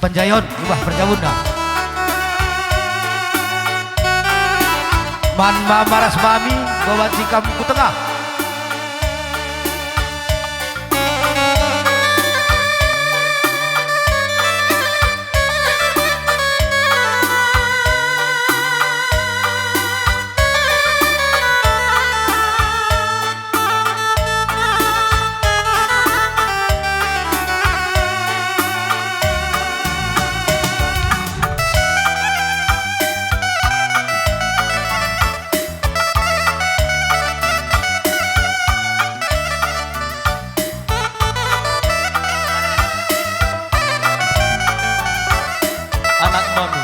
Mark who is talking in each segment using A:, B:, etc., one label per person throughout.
A: Penjayon ubah perjabunda man mamaras mami bawa jikam ku tengah
B: anak mami.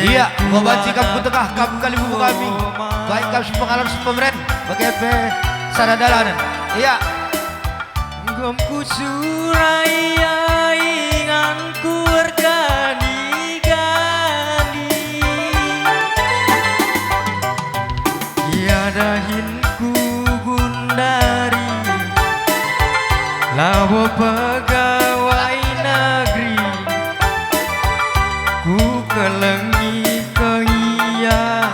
A: iya bawa jikam ku tengah kamu kali buku kami baik kamu sepengalaman sepemeren bagaimana sadadalan iya
B: Gomku suraya inganku bergani-gani Tiada hinku gundari Lawo pegawai negeri Ku kelengi kehia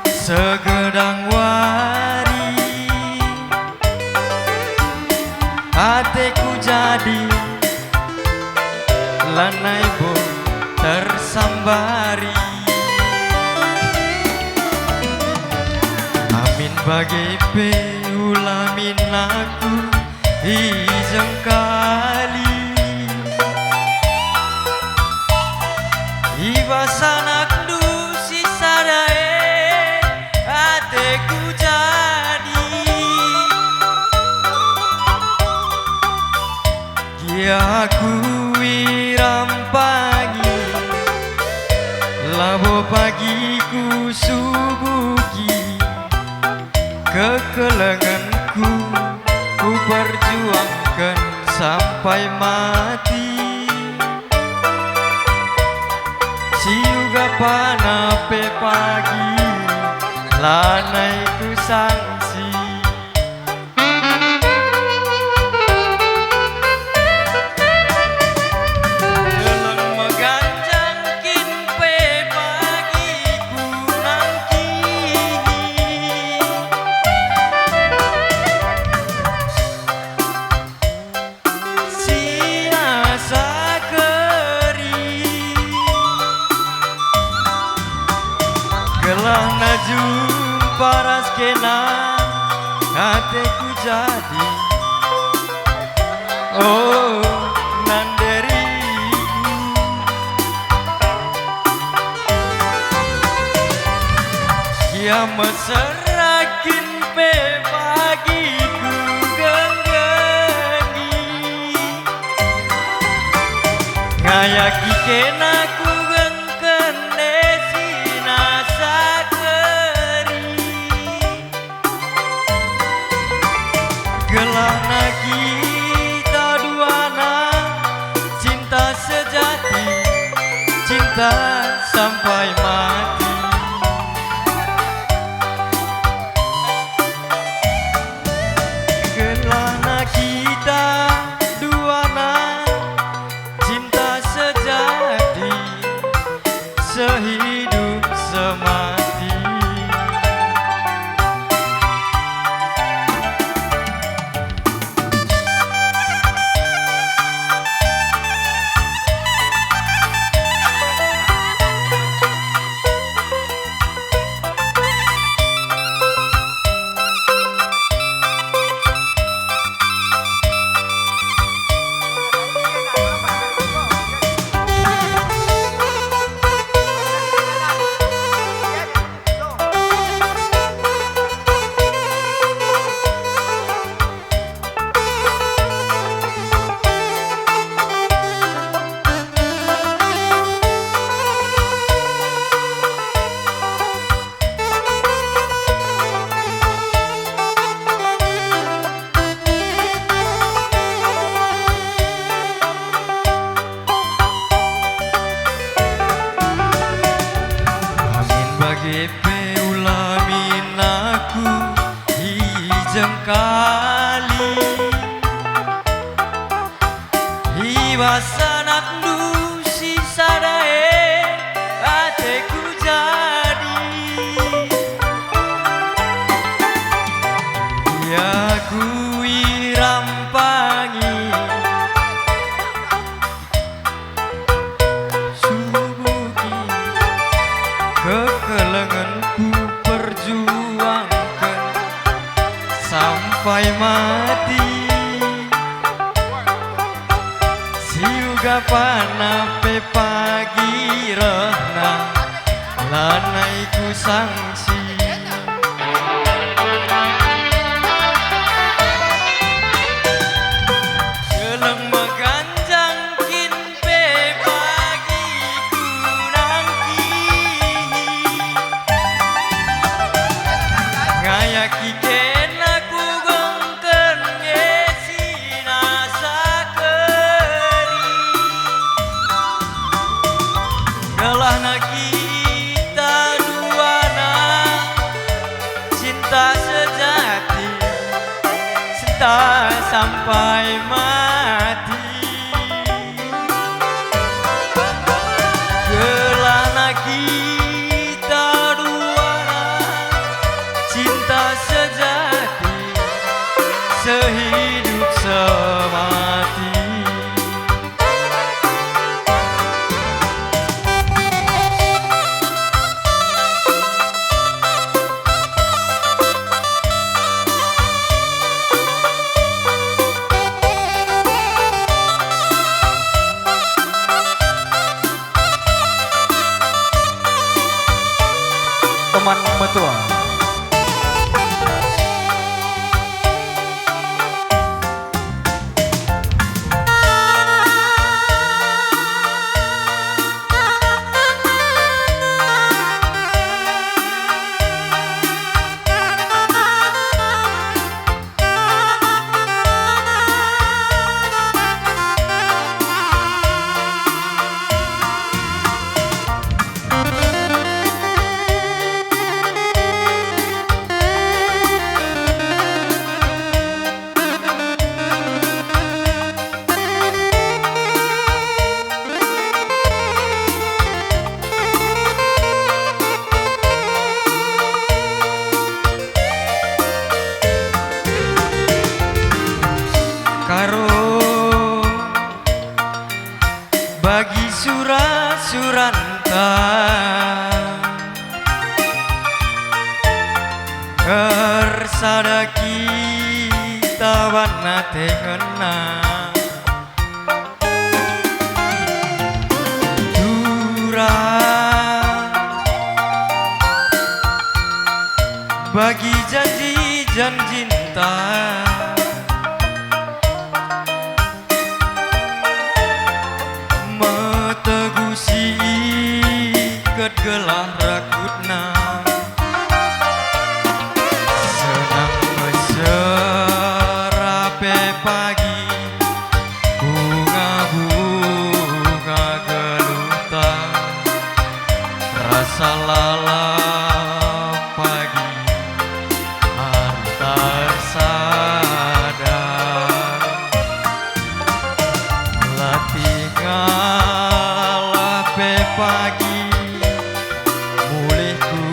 B: segedang wari Hatiku jadi lanai bo tersambari Amin bagai peulamin aku hijau kali Ibasanak du sisa dae hatiku jadi Aku wirampangi Labo pagiku subuki Kekelenganku Ku perjuangkan sampai mati Siuga panape pagi Lanai ku sangsi Gelah najum paras kena hatiku jadi Oh nanderiku Kiamat serakin pe pagiku genggeni Ngayaki kenaku Gelana kita duana cinta sejati cinta sampai mati Gelana kita duana cinta sejati sehidup semati Wiwasanat nu sisa dae ateku jadi ya kui rampangi subuki kekelenganku perjuangkan sampai mati Gapana pagi rehna lanaiku sangsi Geleng meganjang kin pe pagi ku nangki ngayaki ken aku gongken ngesi nasa Kelahna kita duana cinta sejati cinta sampai mati Kelahna kita duana cinta sejati sehidup semati teman metua bagi suranta kersada kita wana tengena durang bagi janji cinta tegusi ikat gelah rakutna senang meserape pagi bunga-bunga gelutan rasa lalap pagi antar sadar latingan pagi mulihku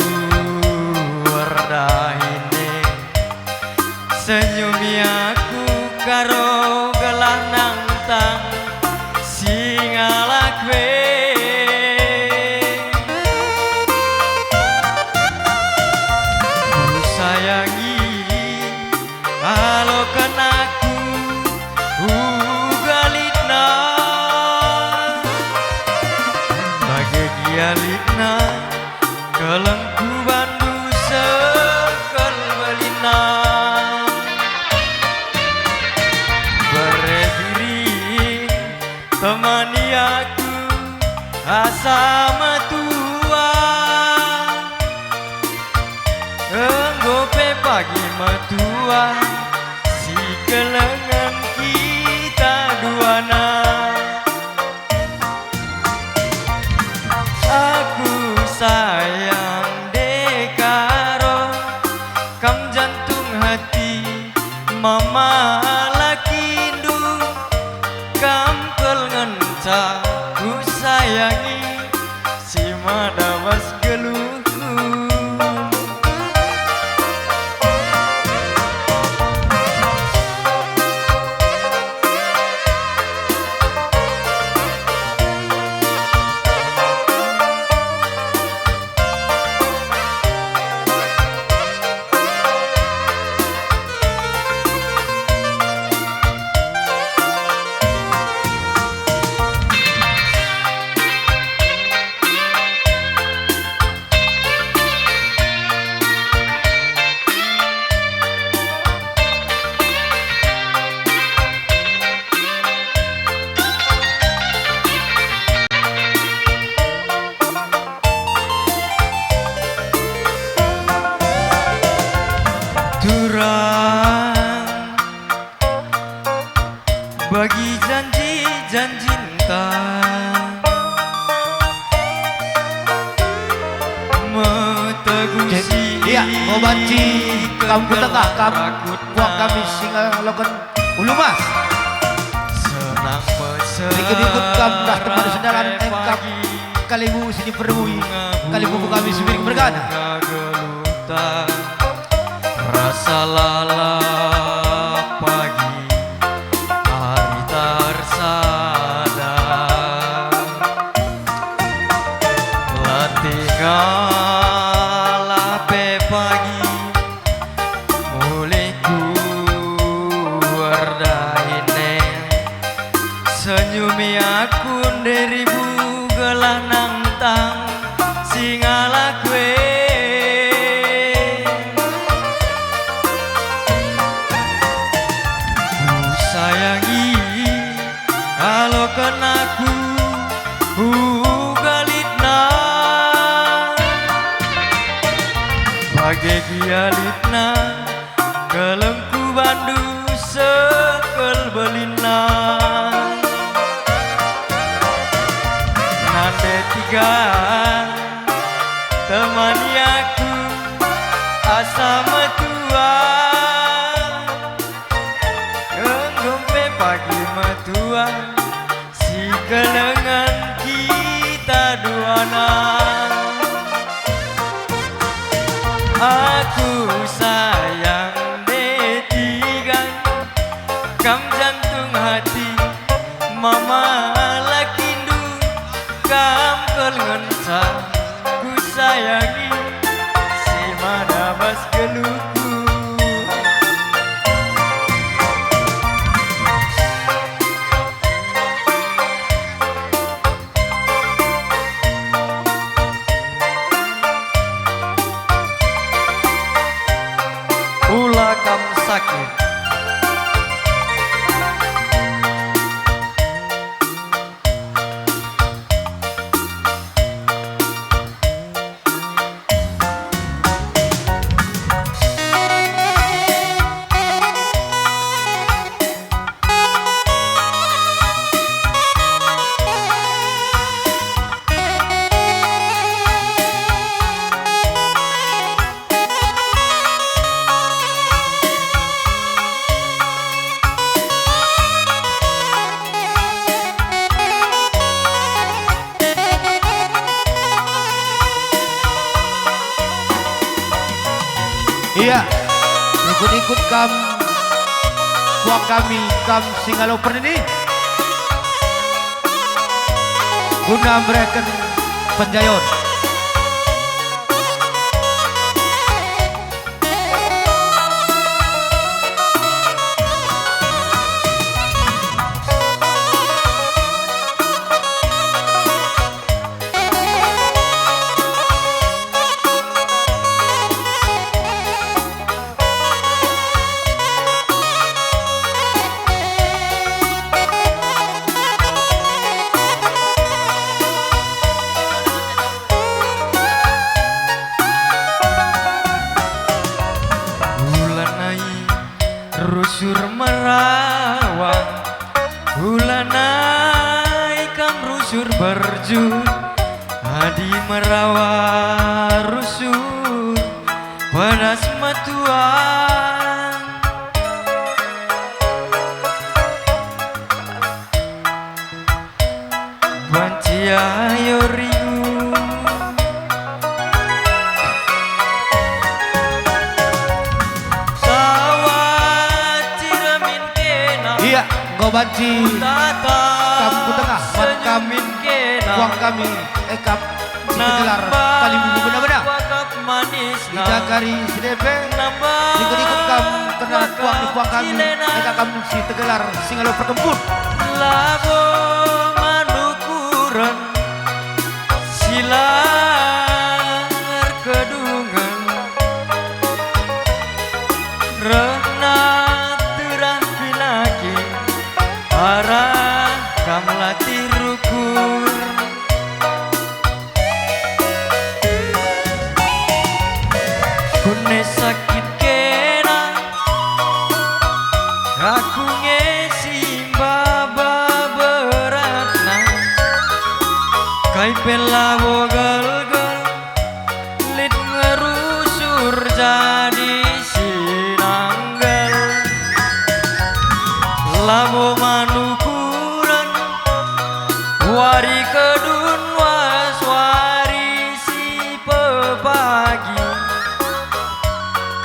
B: werdahine senyumi aku karo gelah nangtang singalakwe ku sayangi alokan aku ugalitna Yalitna kelengku bandu sekal belina berdiri temani aku asa metua enggope pagi metua si kelengan kita duana sayang dekaro kam jantung hati mama lakindu kam kelngan tak ku sayangi si madawas geluhku. Durang bagi janji-janji entah metegusi.
A: Iya, ngobanci kampung tengah buat kami singa lokan ulu mas.
B: Senang
A: Ikut-ikut kam dah teman sendaran engkap kalimu sini permui kalimu kami semiring bergana.
B: Rasa lalap pagi hari tersadar tinggal lape pagi mulai ku wardaine senyumi aku deribu gelah nantang singala kue sayangi kalau kenaku galitna bagai gialitna kelengku bandu sekel belina nande tiga temani aku asa metua pagi metua si kelengan kita duana aku sayang detigan kam jantung hati mama lakindu kam kelengan ku sayangi si madabas geluku. Ulah kam sakit
A: Iya, ikut-ikut kam buat kami kam singaloper ini guna mereka penjayon.
B: Rusur merawang hulanai kam rusur berjut hadi merawa rusur panas matuan banci ayo ringu sawat ciramin kena
A: Iya, engkau banci
B: tata
A: kampung tengah man kami
B: kena
A: uang kami ekap si tegelar paling bumbu benar-benar
B: wakap manis
A: kita kari sedepe ikut-ikut kam kena uang di uang kami ekap kami si tegelar singalo perkempur
B: labo manukuran silar kedungan renat terah pinaki arah kamlati rukur kune sakit kena aku ngesi baba beratna kai pelabo galgal lit ngerusur jadi sinanggal labo manukuran wari kedun waswari si pepagi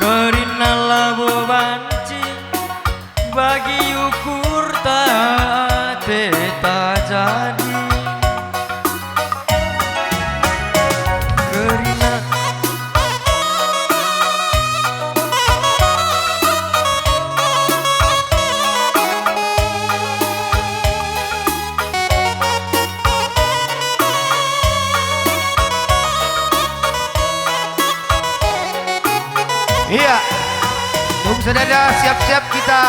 B: kerina labo banci bagi ukur teta jadi kerina
A: iya Bung Sedada siap-siap kita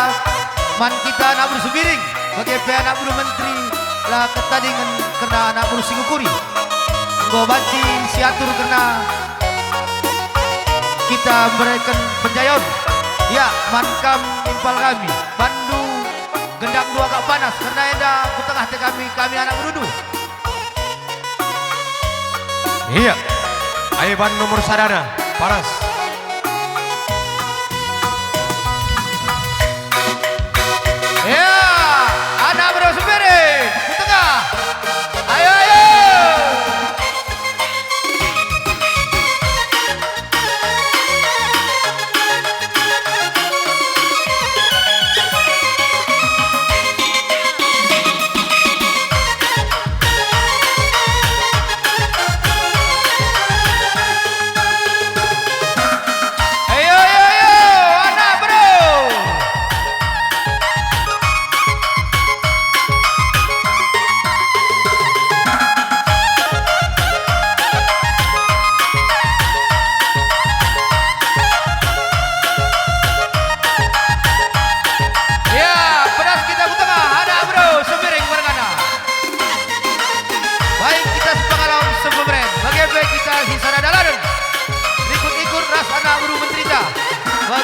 A: man kita anak bulu subiring bagi anak bulu menteri lah ketadingan kena anak bulu singukuri engkau banci siatur kena kita berikan penjayon ya mankam impal kami bandu gendang dua agak panas karena ada ku tengah kami anak berudu
C: Iya, Aiban nomor sadana, paras.
A: ya anak bulu subiring ku tengah ayo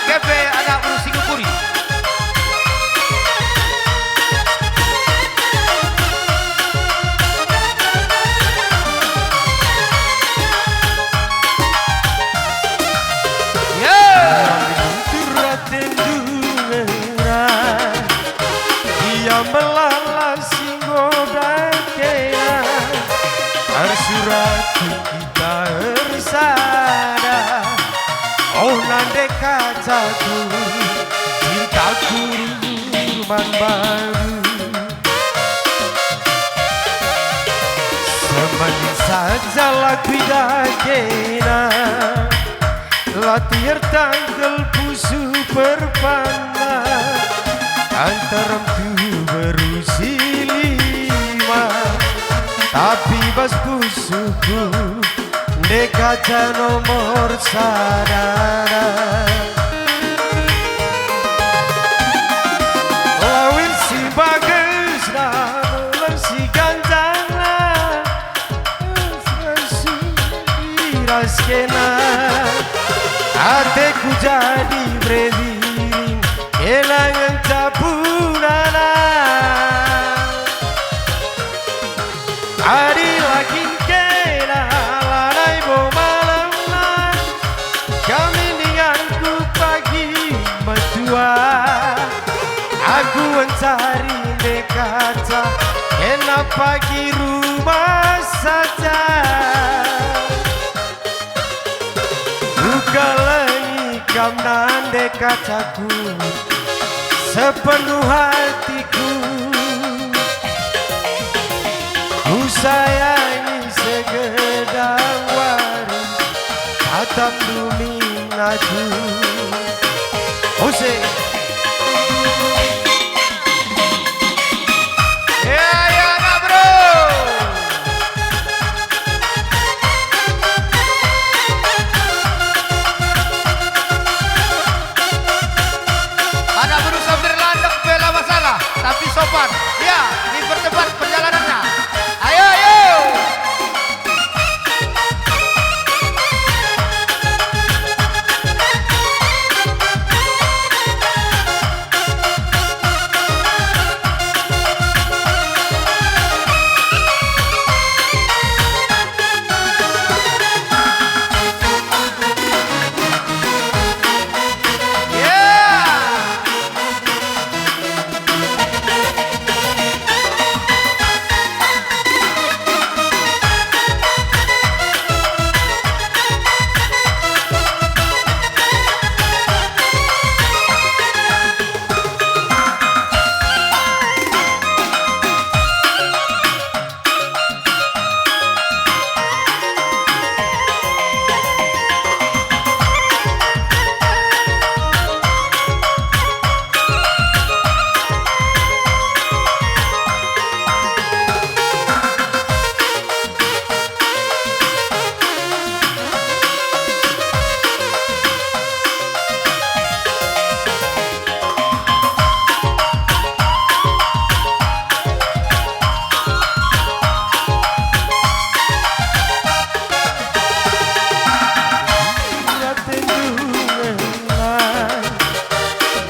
A: Kepe anak bulu singukuri
C: Ia melala singgo dakena Arsurati kita ersada Oh nande kacaku cintaku rumah baru Semakin saja laku dakena Latihan tanggal pusu perpana Antara tu berusi 5 Tapi bas pusuku Dekaca nomor sadana Lawin si bagus Lawin si ganjana Si iraskena Ateku jadi berdiri Kelangan capunana Adi lagi kena Lanai bo malam nan Kami denganku pagi Matua Aku mencari dekata Kena pagi ru rumah saja. Bukalah ikam nande kacaku sepenuh hatiku. Ku sayangi segedang warung tatap luminaku. Musik.
A: Ya anak bro. Anak berusaha berlandang bela masalah, tapi sopan. Ya, dipercepat perjalanannya. Ayo, ayo.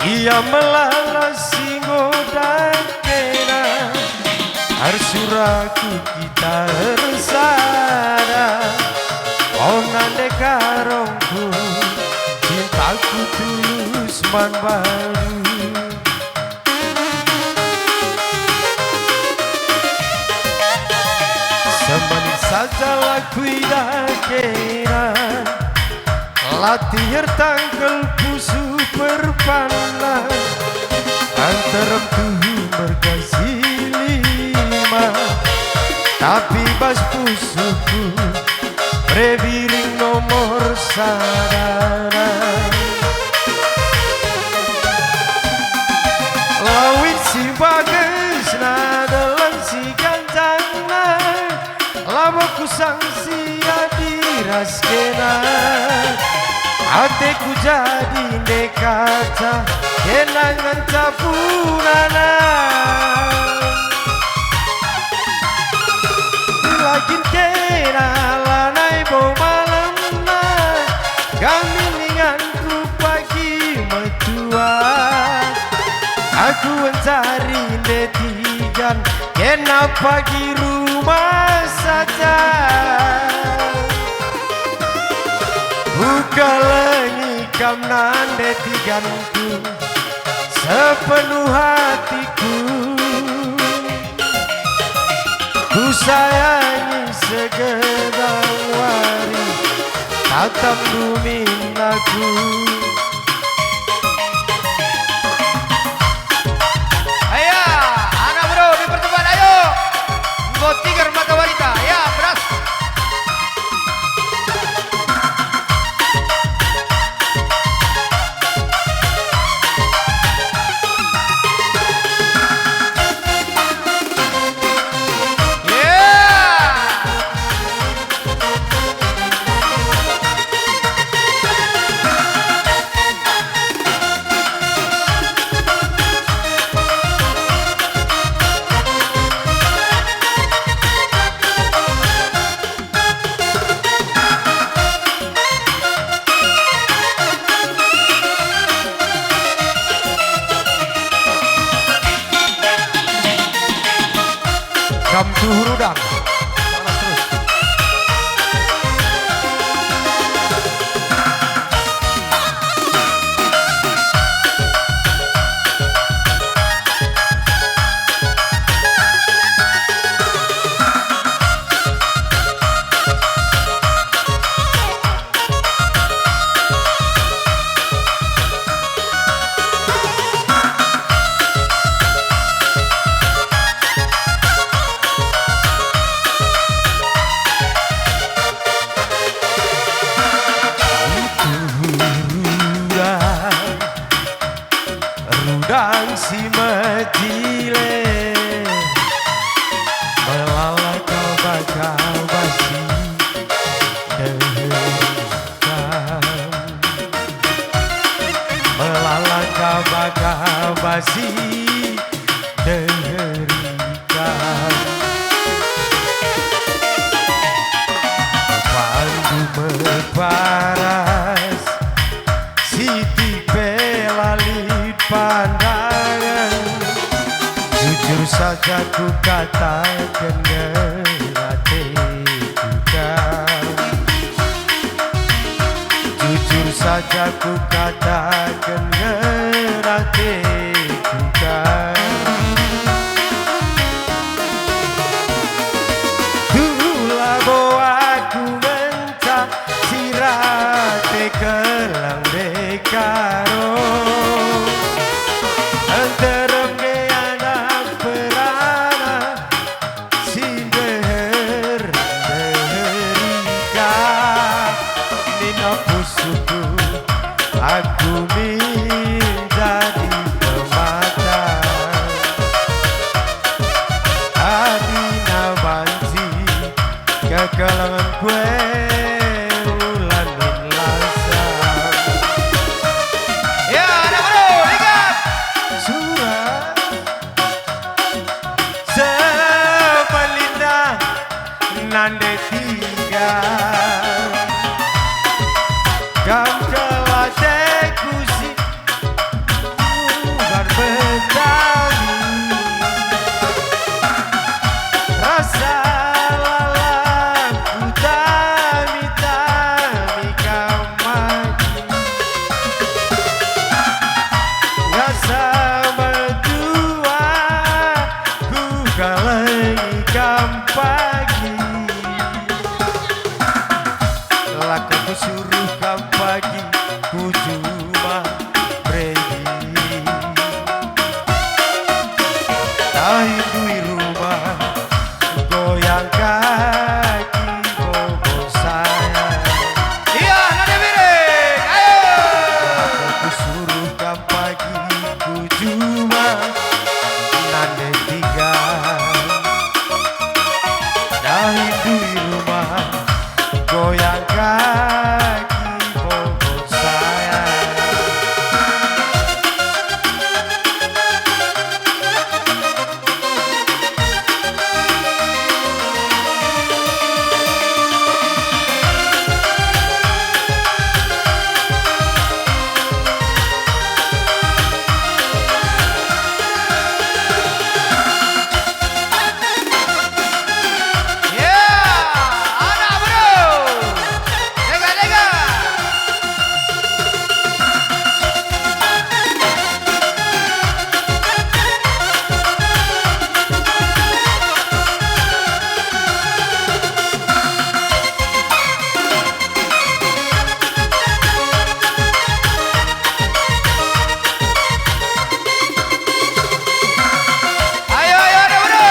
C: Ia melala singo dan kena arsuraku kita resada. Onande karongku cintaku tulus man baru. Semenit saja laku ida kena latih tangkel pusu berpandang antarem tuh berkasih lima. Tapi bas pusuku prebiring nomor sadara. Lawit si bagus nadalan si kancana labaku sangsi adiras kena. Hatiku jadi nekata kenangan capunana. Lagi kena lanai bau malam na gamininganku pagi metua. Aku mencari netijan kena pagi rumah saja. Bukalah ikam nande tiganku sepenuh hatiku. Ku sayangi segedang wari tatap luminaku.
A: Ayo, anak bro, dipercepat ayo. Nggo tiger mata wanita. Ya, beras.
C: Jam Rudang panas terus. masih dengerikan. Pandu meparas Siti pelalit pandangan. Jujur saja ku katakan hatiku kan. Jujur saja ku katakan hatiku kan. Tulah bawa aku mencak sirate kelang dekaro. Anterem ke anak perana sindeher derika. Nina pusuku aku menjadi pemata. Adina banci kekelangan kue ulan lasam.
A: Ya, anak bro, lihat.
C: Surat sepelinda nande tiga gam kelate kusi bukan petani rasa lalaku tami-tami kamaki rasa berdua ku kalengi pagi. Laka ku suruh pagi ku cuma pergi. Tahindui rumah goyang kaki bobo saya.
A: Iya, nada miring. Ayo.
C: Aku suruh pagi ku cuma nande tiga. Tahindui rumah goyang kaki bobo saya.
A: Ya, anak bro. Lega-lega. Ayo, ayo, anak bro.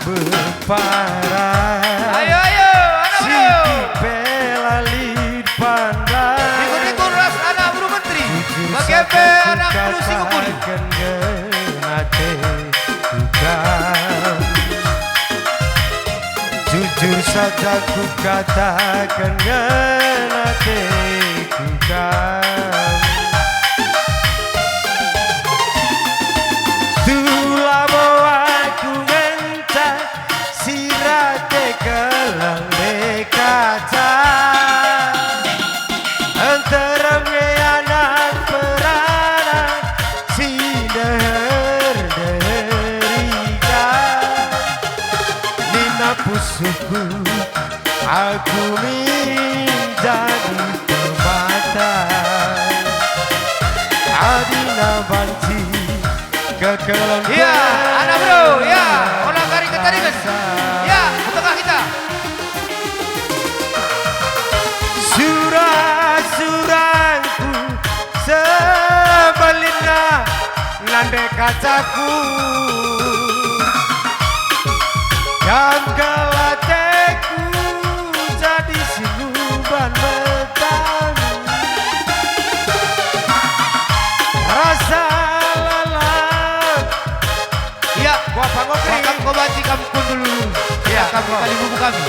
C: Berparah
A: Ayo, ayo, anak bro.
C: Siti pelalit pandang.
A: Ikut-ikut ras anak bro menteri. Bagi EP anak bro Singapura.
C: Jujur saja ku katakan hatiku kan. Tulah bawa ku mencak sirate kelang dekata. Antara anak perana sindeher derika. Nina pusuku aku menjadi pemata. Adina banci kekelang.
A: Iya, anak bro. Ya, orang kari ketadingan. Ya, ke tengah kita.
C: Gandeng kacaku yang gelateku jadi siluman betang. Rasa lelah.
A: Iya,
C: Gua panggung kering.
A: Wakang Kobaci kampung dulu.
C: Iya,
A: Kampung
C: Kang.
A: kali bubu kami.